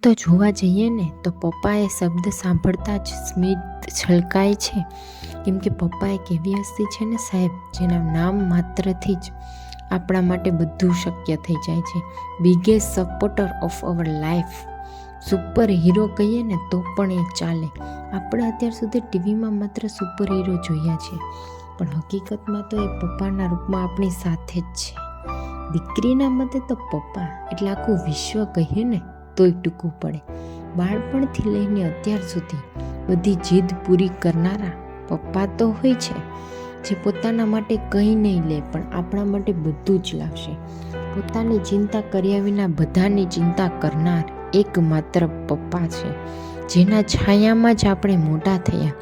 તો જોવા જઈએ ને તો પપ્પાએ શબ્દ સાંભળતા જ સ્મિત છલકાય છે, કેમ કે પપ્પા એક એવી હસ્તી છે ને સાહેબ, જેના નામ માત્રથી જ આપણા માટે બધું શક્ય થઈ જાય છે. Biggest supporter of our life, super hero કહીએ ને તો પણ એ ચાલે. આપણે અત્યાર સુધી ટીવીમાં માત્ર સુપર હીરો જોયા છે, પણ હકીકતમાં તો એ પપ્પાના રૂપમાં આપણી સાથે જ છે. દીકરીના મતે તો પપ્પા એટલે આખું વિશ્વ કહીએ ને તોય ટૂંકું પડે. બાળપણથી લઈને અત્યાર સુધી બધી જીદ પૂરી કરનારા પપ્પા તો હોય છે, જે પોતાના માટે કંઈ નહીં લે પણ આપણા માટે બધું જ લાવશે. પોતાની ચિંતા કર્યા વિના બધાની ચિંતા કરનાર એકમાત્ર પપ્પા છે, જેના છાયામાં જ આપણે મોટા થયા,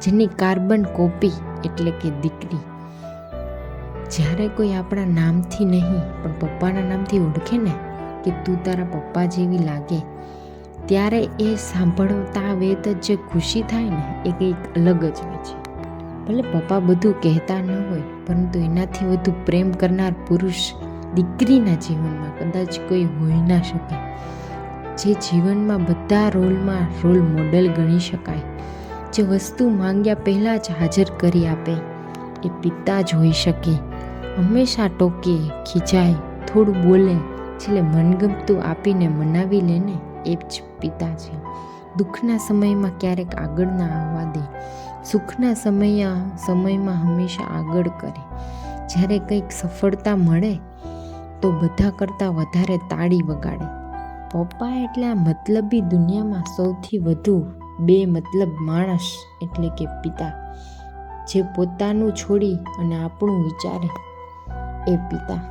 જેની કાર્બન કોપી એટલે કે દીકરી. જ્યારે કોઈ આપણા નામથી નહીં પણ પપ્પાના નામથી ઓળખે ને કે તું તારા પપ્પા જેવી લાગે, ત્યારે એ સાંભળતા વેત જ જે ખુશી થાય ને એ કંઈક અલગ જ હોય છે. ભલે પપ્પા બધું કહેતા ન હોય, પરંતુ એનાથી વધુ પ્રેમ કરનાર પુરુષ દીકરીના જીવનમાં કદાચ કોઈ હોઈ ના શકે. જે જીવનમાં બધા રોલમાં રોલ મોડલ ગણી શકાય, જે વસ્તુ માંગ્યા પહેલાં જ હાજર કરી આપે, એ પિતા જ હોઈ શકે. હંમેશા ટોકે, ખીજાય, થોડું બોલે, છેલ્લે મનગમતું આપીને મનાવી લે ને એ જ પિતા છે. દુઃખના સમયમાં ક્યારેક આગળ ના આવવા દે, સુખના સમયમાં હંમેશા આગળ કરે. જ્યારે કંઈક સફળતા મળે તો બધા કરતાં વધારે તાળી વગાડે. પપ્પા એટલે આ મતલબી દુનિયામાં સૌથી વધુ બે મતલબ માણસ એટલે કે પિતા. જે પોતાનું છોડી અને આપણું વિચારે એ પિતા.